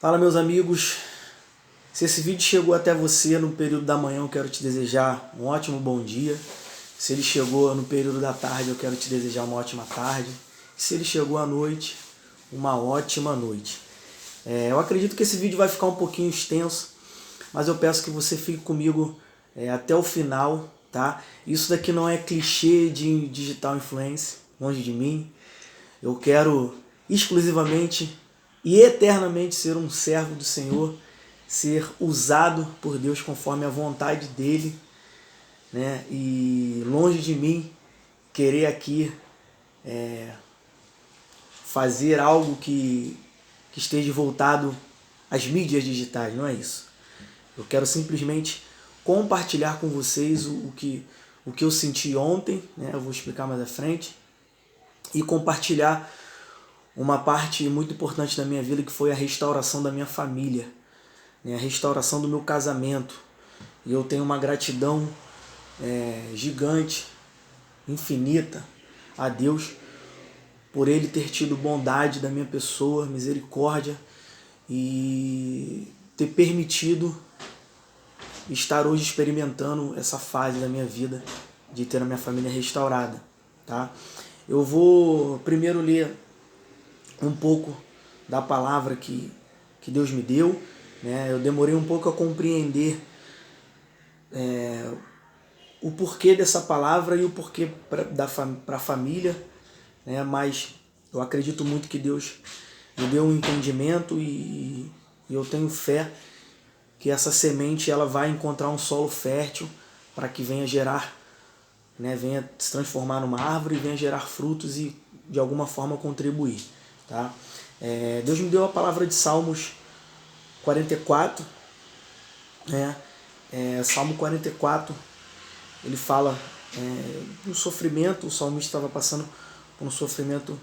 Fala, meus amigos. Se esse vídeo chegou até você no período da manhã, eu quero te desejar um ótimo bom dia. Se ele chegou no período da tarde, eu quero te desejar uma ótima tarde. Se ele chegou à noite, uma ótima noite. Eu acredito que esse vídeo vai ficar um pouquinho extenso, mas eu peço que você fique comigo até o final, tá? Isso daqui não é clichê de digital influencer, longe de mim. Eu quero exclusivamente e eternamente ser um servo do Senhor, ser usado por Deus conforme a vontade dEle, né? E longe de mim querer aqui fazer algo que esteja voltado às mídias digitais, não é isso. Eu quero simplesmente compartilhar com vocês o que eu senti ontem, né? Eu vou explicar mais à frente, e compartilhar uma parte muito importante da minha vida, que foi a restauração da minha família, né? A restauração do meu casamento. E eu tenho uma gratidão gigante, infinita a Deus por Ele ter tido bondade da minha pessoa, misericórdia, e ter permitido estar hoje experimentando essa fase da minha vida de ter a minha família restaurada, tá? Eu vou primeiro ler um pouco da palavra que Deus me deu, né? Eu demorei um pouco a compreender o porquê dessa palavra e o porquê para a família, né? Mas eu acredito muito que Deus me deu um entendimento e eu tenho fé que essa semente ela vai encontrar um solo fértil para que venha gerar, né? Venha se transformar numa árvore e venha gerar frutos e de alguma forma contribuir, tá? Deus me deu a palavra de Salmos 44, né? Salmo 44, ele fala do sofrimento. O salmista estava passando por um sofrimento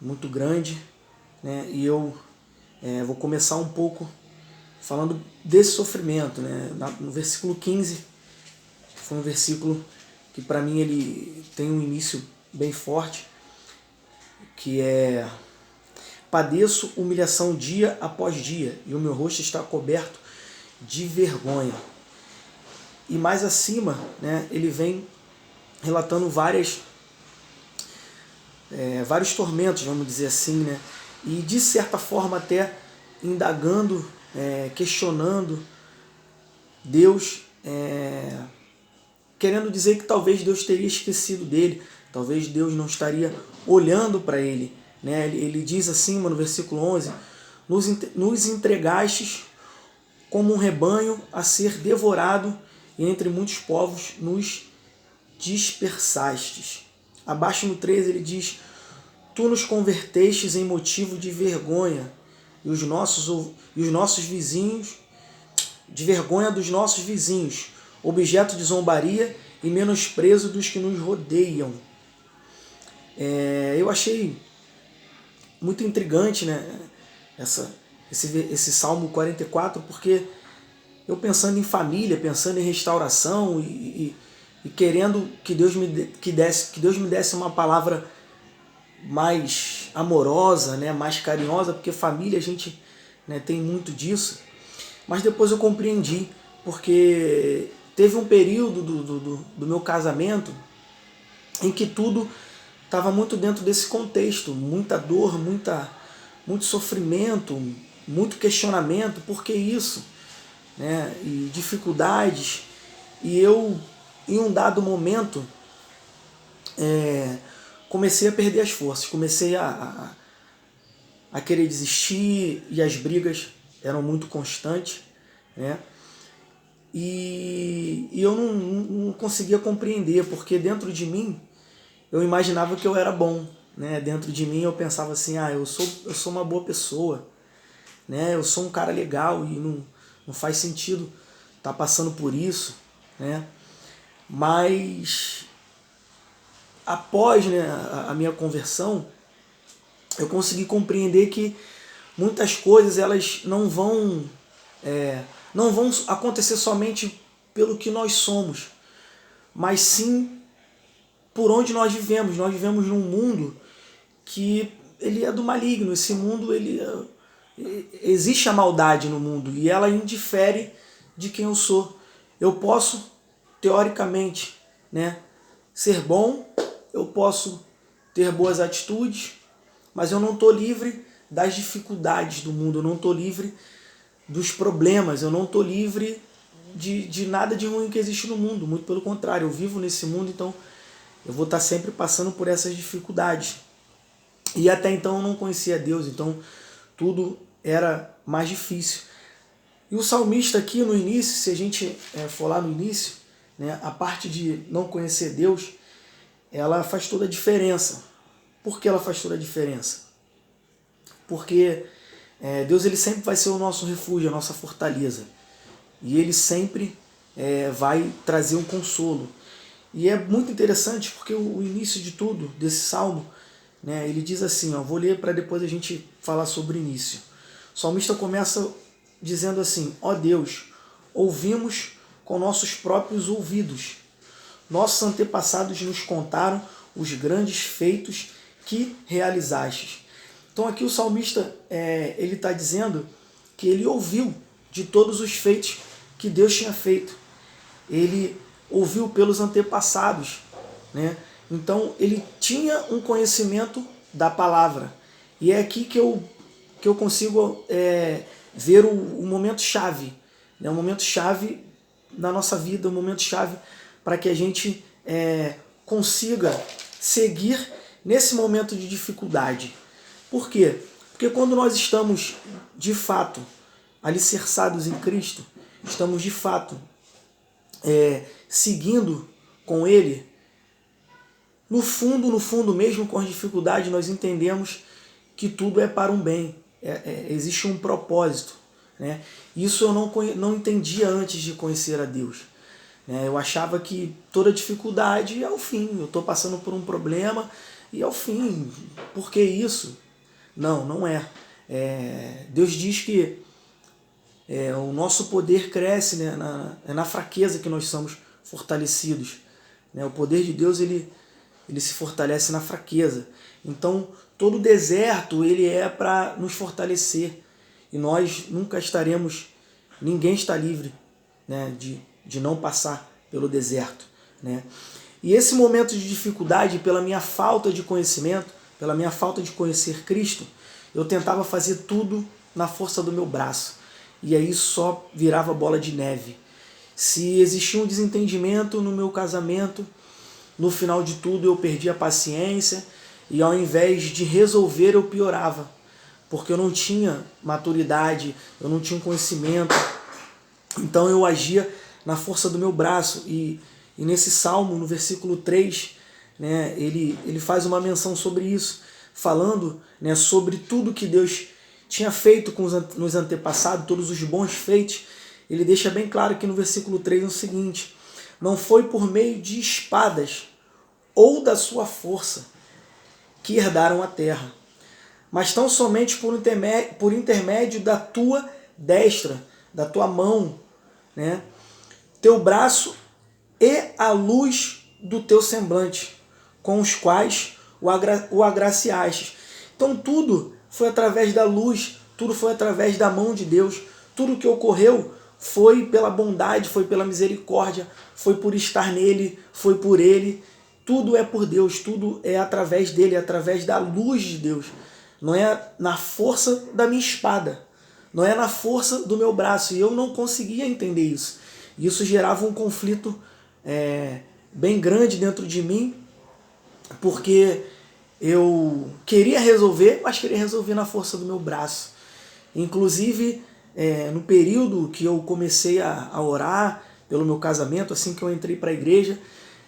muito grande, né? E eu vou começar um pouco falando desse sofrimento, né? No versículo 15, foi um versículo que para mim ele tem um início bem forte, que é: padeço humilhação dia após dia, e o meu rosto está coberto de vergonha. E mais acima, né, ele vem relatando vários tormentos, vamos dizer assim, né? E de certa forma até indagando, questionando Deus, querendo dizer que talvez Deus teria esquecido dele, talvez Deus não estaria olhando para ele, né? Ele diz assim no versículo 11: nos entregastes como um rebanho a ser devorado, e entre muitos povos nos dispersastes. Abaixo no 13 ele diz: tu nos convertestes em motivo de vergonha, e os nossos vizinhos, de vergonha dos nossos vizinhos, objeto de zombaria e menosprezo dos que nos rodeiam. Eu achei muito intrigante, né, esse Salmo 44, porque eu pensando em família, pensando em restauração e querendo que Deus me desse uma palavra mais amorosa, né, mais carinhosa, porque família a gente, né, tem muito disso. Mas depois eu compreendi, porque teve um período do meu casamento em que tudo estava muito dentro desse contexto, muita dor, muito sofrimento, muito questionamento: por que isso? Né? E dificuldades. E eu, em um dado momento, comecei a perder as forças, comecei a querer desistir, e as brigas eram muito constantes, né? E eu não conseguia compreender, porque dentro de mim eu imaginava que eu era bom, né? Dentro de mim eu pensava assim: eu sou uma boa pessoa, né? Eu sou um cara legal e não faz sentido estar passando por isso, né? Mas após, né, a minha conversão, eu consegui compreender que muitas coisas elas não vão acontecer somente pelo que nós somos, mas sim por onde nós vivemos. Nós vivemos num mundo que ele é do maligno. Esse mundo ele existe a maldade no mundo e ela indifere de quem eu sou. Eu posso, teoricamente, né, ser bom, eu posso ter boas atitudes, mas eu não estou livre das dificuldades do mundo, eu não estou livre dos problemas, eu não estou livre de nada de ruim que existe no mundo. Muito pelo contrário, eu vivo nesse mundo, então eu vou estar sempre passando por essas dificuldades. E até então eu não conhecia Deus, então tudo era mais difícil. E o salmista aqui no início, se a gente for lá no início, né, a parte de não conhecer Deus, ela faz toda a diferença. Por que ela faz toda a diferença? Porque Deus ele sempre vai ser o nosso refúgio, a nossa fortaleza. E ele sempre vai trazer um consolo. E é muito interessante porque o início de tudo, desse salmo, né, ele diz assim, ó, vou ler para depois a gente falar sobre o início. O salmista começa dizendo assim, ó Deus, ouvimos com nossos próprios ouvidos. Nossos antepassados nos contaram os grandes feitos que realizastes. Então aqui o salmista ele está dizendo que ele ouviu de todos os feitos que Deus tinha feito. Ele ouviu pelos antepassados, né? Então ele tinha um conhecimento da palavra. E é aqui que eu consigo ver o momento-chave, né? O momento-chave na nossa vida, o momento-chave para que a gente consiga seguir nesse momento de dificuldade. Por quê? Porque quando nós estamos de fato alicerçados em Cristo, estamos de fato seguindo com Ele, no fundo mesmo com as dificuldades, nós entendemos que tudo é para um bem, existe um propósito, né? Isso eu não entendia antes de conhecer a Deus. Eu achava que toda dificuldade é o fim, eu estou passando por um problema e é o fim, por que isso? Não é. Deus diz que o nosso poder cresce, né, na fraqueza que nós somos fortalecidos. Né? O poder de Deus ele se fortalece na fraqueza. Então, todo deserto ele é para nos fortalecer. E nós nunca estaremos, ninguém está livre, né, de não passar pelo deserto. Né? E esse momento de dificuldade, pela minha falta de conhecimento, pela minha falta de conhecer Cristo, eu tentava fazer tudo na força do meu braço. E aí só virava bola de neve. Se existia um desentendimento no meu casamento, no final de tudo eu perdia a paciência e ao invés de resolver eu piorava, porque eu não tinha maturidade, eu não tinha conhecimento, então eu agia na força do meu braço. E nesse salmo, no versículo 3, né, ele faz uma menção sobre isso, falando, né, sobre tudo que Deus tinha feito nos antepassados, todos os bons feitos. Ele deixa bem claro aqui no versículo 3 o seguinte: não foi por meio de espadas ou da sua força que herdaram a terra, mas tão somente por intermédio da tua destra, da tua mão, né? Teu braço e a luz do teu semblante, com os quais o agraciaste. Então tudo foi através da luz, tudo foi através da mão de Deus, tudo que ocorreu foi pela bondade, foi pela misericórdia, foi por estar nele, foi por ele. Tudo é por Deus, tudo é através dele, é através da luz de Deus. Não é na força da minha espada, não é na força do meu braço. E eu não conseguia entender isso. Isso gerava um conflito bem grande dentro de mim, porque eu queria resolver, mas queria resolver na força do meu braço. Inclusive, no período que eu comecei a orar pelo meu casamento, assim que eu entrei para a igreja,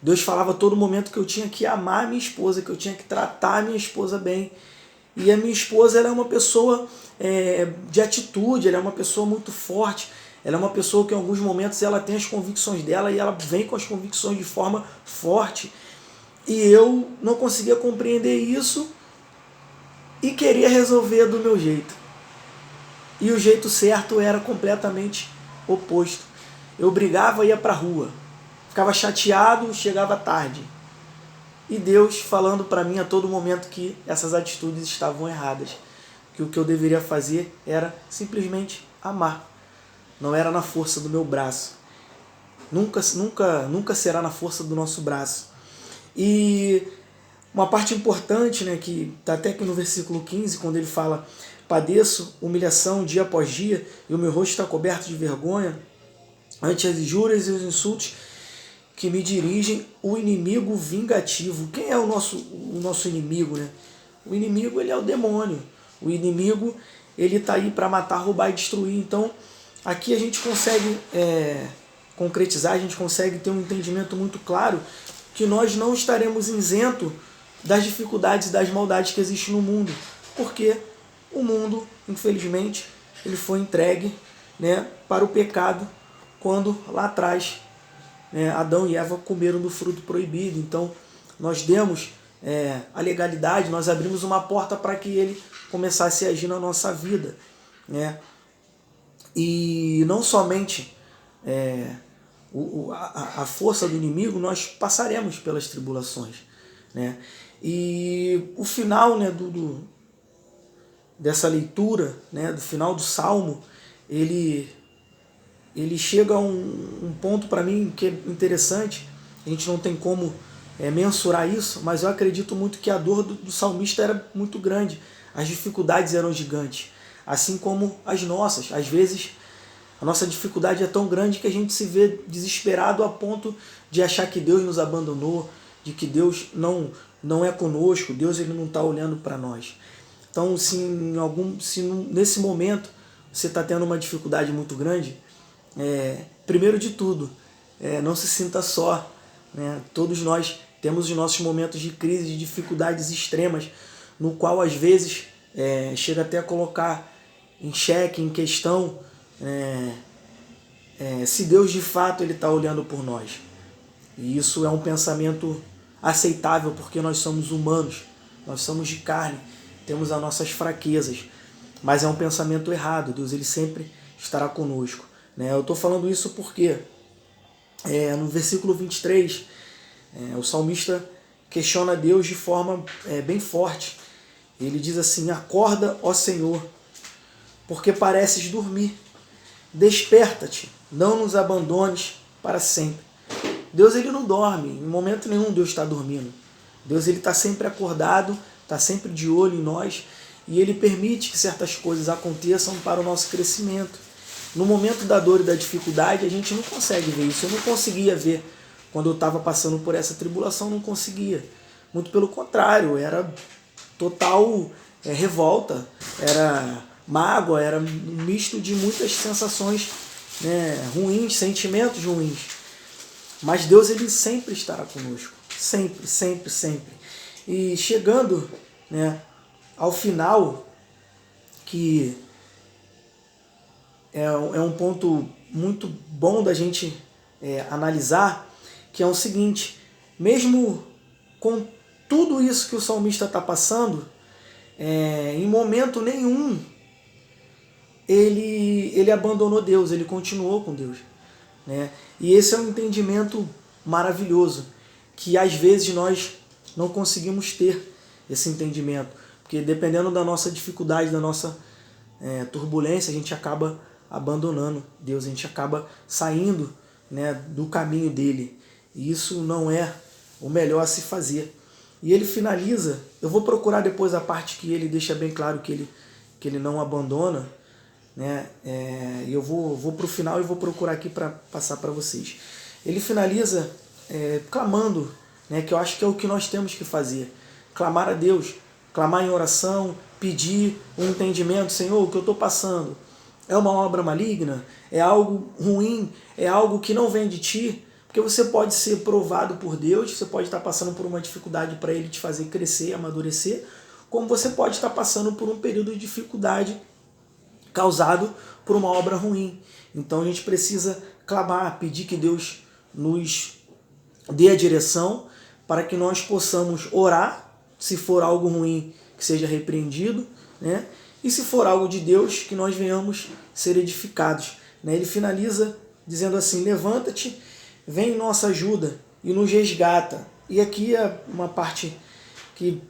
Deus falava a todo momento que eu tinha que amar a minha esposa, que eu tinha que tratar a minha esposa bem. E a minha esposa, ela é uma pessoa de atitude, ela é uma pessoa muito forte, ela é uma pessoa que em alguns momentos ela tem as convicções dela e ela vem com as convicções de forma forte. E eu não conseguia compreender isso e queria resolver do meu jeito. E o jeito certo era completamente oposto. Eu brigava e ia para a rua. Ficava chateado, chegava tarde. E Deus falando para mim a todo momento que essas atitudes estavam erradas. que o que eu deveria fazer era simplesmente amar. Não era na força do meu braço. Nunca será na força do nosso braço. E uma parte importante, né, que está até aqui no versículo 15, quando ele fala: padeço humilhação dia após dia, e o meu rosto está coberto de vergonha, ante as injúrias e os insultos que me dirigem, o inimigo vingativo. Quem é o nosso inimigo, né? O inimigo, ele é o demônio. O inimigo, ele está aí para matar, roubar e destruir. Então, aqui a gente consegue concretizar, a gente consegue ter um entendimento muito claro que nós não estaremos isentos das dificuldades e das maldades que existem no mundo. Porque o mundo, infelizmente, ele foi entregue, né, para o pecado quando lá atrás, né, Adão e Eva comeram do fruto proibido. Então nós demos a legalidade, nós abrimos uma porta para que ele começasse a agir na nossa vida, né? E não somente a força do inimigo, nós passaremos pelas tribulações, né? E o final, né, dessa leitura, né, do final do Salmo, ele chega a um ponto para mim que é interessante. A gente não tem como mensurar isso, mas eu acredito muito que a dor do salmista era muito grande, as dificuldades eram gigantes, assim como as nossas. Às vezes a nossa dificuldade é tão grande que a gente se vê desesperado a ponto de achar que Deus nos abandonou, de que Deus não é conosco, Deus ele não está olhando para nós. Então, se nesse momento você está tendo uma dificuldade muito grande, primeiro de tudo, não se sinta só, né? Todos nós temos os nossos momentos de crise, de dificuldades extremas, no qual às vezes chega até a colocar em xeque, em questão, se Deus de fato ele está olhando por nós. E isso é um pensamento aceitável, porque nós somos humanos, nós somos de carne, temos as nossas fraquezas, mas é um pensamento errado. Deus ele sempre estará conosco, né? Eu estou falando isso porque no versículo 23, o salmista questiona Deus de forma bem forte. Ele diz assim: acorda, ó Senhor, porque pareces dormir. Desperta-te, não nos abandones para sempre. Deus ele não dorme, em momento nenhum Deus está dormindo. Deus ele está sempre acordado, está sempre de olho em nós, e ele permite que certas coisas aconteçam para o nosso crescimento. No momento da dor e da dificuldade, a gente não consegue ver isso. Eu não conseguia ver quando eu estava passando por essa tribulação, não conseguia. Muito pelo contrário, era total revolta, era mágoa, era um misto de muitas sensações, né, ruins, sentimentos ruins. Mas Deus ele sempre estará conosco, sempre, sempre, sempre. E chegando, né, ao final, que é um ponto muito bom da gente analisar, que é o seguinte: mesmo com tudo isso que o salmista está passando, em momento nenhum ele abandonou Deus, ele continuou com Deus, né? E esse é um entendimento maravilhoso, que às vezes nós não conseguimos ter esse entendimento, porque dependendo da nossa dificuldade, da nossa turbulência, a gente acaba abandonando Deus, a gente acaba saindo, né, do caminho dele, e isso não é o melhor a se fazer. E ele finaliza, eu vou procurar depois a parte que ele deixa bem claro que ele não abandona, né? E eu vou para o final e vou procurar aqui para passar para vocês. Ele finaliza clamando, né, que eu acho que é o que nós temos que fazer: clamar a Deus, clamar em oração, pedir um entendimento. Senhor, o que eu estou passando é uma obra maligna? É algo ruim? É algo que não vem de ti? Porque você pode ser provado por Deus, você pode estar passando por uma dificuldade para ele te fazer crescer, amadurecer, como você pode estar passando por um período de dificuldade causado por uma obra ruim. Então a gente precisa clamar, pedir que Deus nos dê a direção para que nós possamos orar, se for algo ruim, que seja repreendido, né? E se for algo de Deus, que nós venhamos ser edificados, né? Ele finaliza dizendo assim: levanta-te, vem em nossa ajuda e nos resgata. E aqui é uma parte que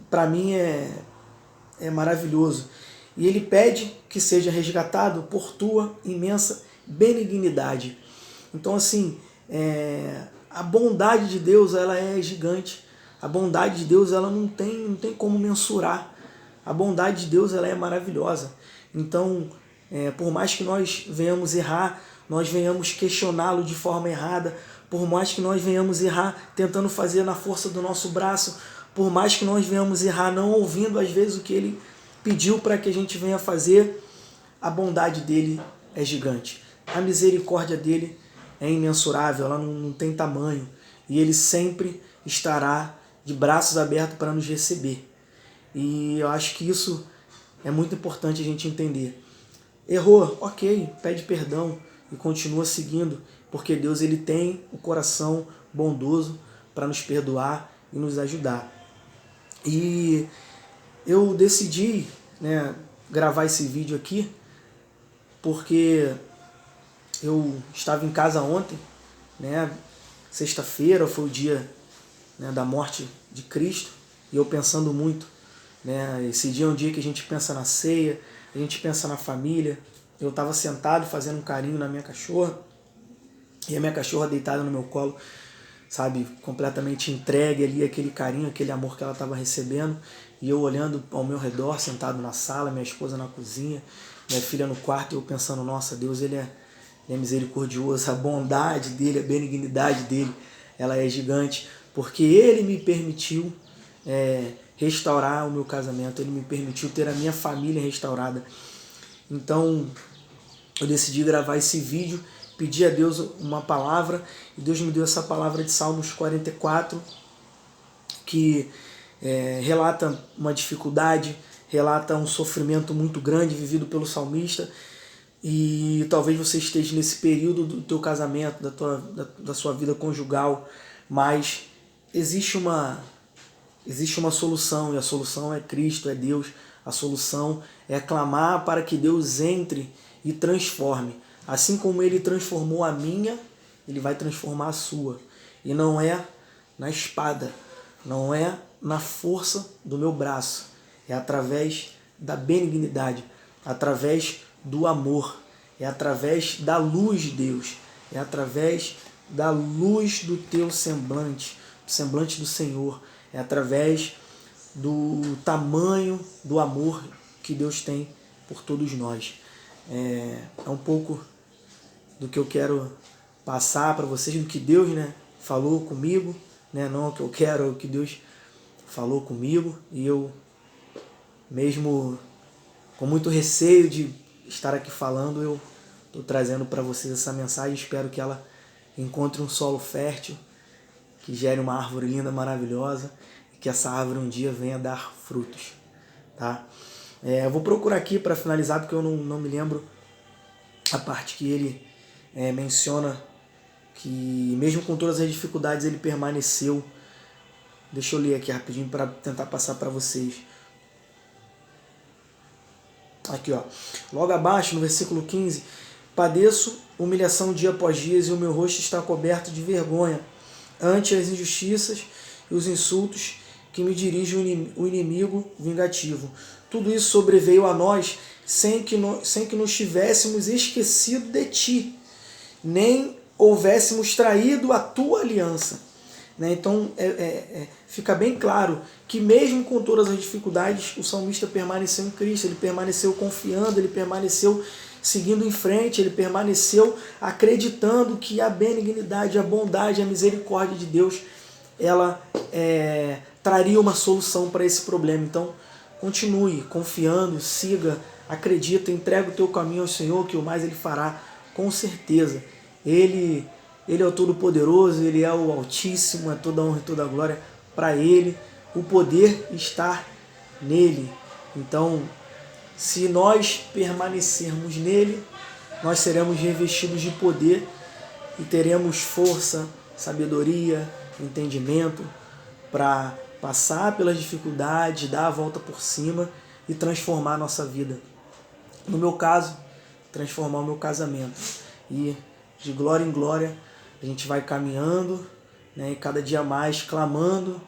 para mim é maravilhoso. e ele pede que seja resgatado por tua imensa benignidade. Então, assim, a bondade de Deus, ela é gigante. A bondade de Deus, ela não tem como mensurar. A bondade de Deus, ela é maravilhosa. Então, por mais que nós venhamos errar, nós venhamos questioná-lo de forma errada, por mais que nós venhamos errar tentando fazer na força do nosso braço, por mais que nós venhamos errar não ouvindo às vezes o que ele pediu para que a gente venha fazer, a bondade dele é gigante. A misericórdia dele é imensurável, ela não tem tamanho. E ele sempre estará de braços abertos para nos receber. E eu acho que isso é muito importante a gente entender. Errou, ok, pede perdão e continua seguindo, porque Deus ele tem o coração bondoso para nos perdoar e nos ajudar. E eu decidi, gravar esse vídeo aqui porque eu estava em casa ontem, sexta-feira foi o dia da morte de Cristo, e eu pensando muito, esse dia é um dia que a gente pensa na ceia, a gente pensa na família. Eu estava sentado fazendo um carinho na minha cachorra, e a minha cachorra deitada no meu colo, sabe, completamente entregue ali, aquele carinho, aquele amor que ela estava recebendo, e eu olhando ao meu redor, sentado na sala, minha esposa na cozinha, minha filha no quarto, e eu pensando, nossa, Deus ele é misericordioso, a bondade dele, a benignidade dele, ela é gigante, porque ele me permitiu restaurar o meu casamento, ele me permitiu ter a minha família restaurada. Então eu decidi gravar esse vídeo, pedi a Deus uma palavra, e Deus me deu essa palavra de Salmos 44, que relata uma dificuldade, relata um sofrimento muito grande vivido pelo salmista. E talvez você esteja nesse período do teu casamento, da sua vida conjugal, mas existe uma solução, e a solução é Cristo, é Deus. A solução é clamar para que Deus entre e transforme. Assim como Ele transformou a minha, Ele vai transformar a sua. E não é na espada, não é na força do meu braço, é através da benignidade, através do amor, é através da luz de Deus, é através da luz do teu semblante, do semblante do Senhor, é através do tamanho do amor que Deus tem por todos nós. É um pouco do que eu quero passar para vocês, do que Deus falou comigo, não o que eu quero, é o que Deus falou comigo, e eu, mesmo com muito receio de estar aqui falando, eu estou trazendo para vocês essa mensagem. Espero que ela encontre um solo fértil, que gere uma árvore linda, maravilhosa, e que essa árvore um dia venha dar frutos. Tá? Eu vou procurar aqui para finalizar, porque eu não me lembro a parte que ele menciona que mesmo com todas as dificuldades ele permaneceu. Deixa eu ler aqui rapidinho para tentar passar para vocês. Aqui, ó. Logo abaixo, no versículo 15, padeço humilhação dia após dia, e o meu rosto está coberto de vergonha ante as injustiças e os insultos que me dirige o inimigo vingativo. Tudo isso sobreveio a nós sem que nos tivéssemos esquecido de ti, nem houvéssemos traído a tua aliança. Então fica bem claro que mesmo com todas as dificuldades, o salmista permaneceu em Cristo, ele permaneceu confiando, ele permaneceu seguindo em frente, ele permaneceu acreditando que a benignidade, a bondade, a misericórdia de Deus, ela traria uma solução para esse problema. Então continue confiando, siga, acredita, entrega o teu caminho ao Senhor, que o mais Ele fará, com certeza. Ele é o Todo-Poderoso, Ele é o Altíssimo, é toda a honra e toda a glória para Ele. O poder está nele. Então, se nós permanecermos nele, nós seremos revestidos de poder e teremos força, sabedoria, entendimento para passar pelas dificuldades, dar a volta por cima e transformar a nossa vida. No meu caso, transformar o meu casamento. E de glória em glória, a gente vai caminhando, e cada dia mais clamando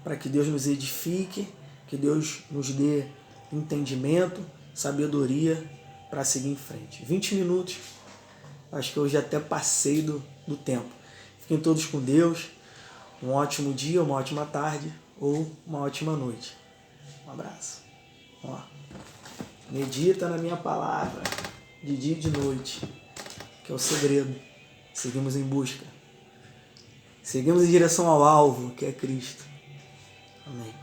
para que Deus nos edifique, que Deus nos dê entendimento, sabedoria para seguir em frente. 20 minutos, acho que eu já até passei do tempo. Fiquem todos com Deus, um ótimo dia, uma ótima tarde ou uma ótima noite. Um abraço. Ó, medita na minha palavra, de dia e de noite, que é o segredo. Seguimos em busca. Seguimos em direção ao alvo, que é Cristo. Amém.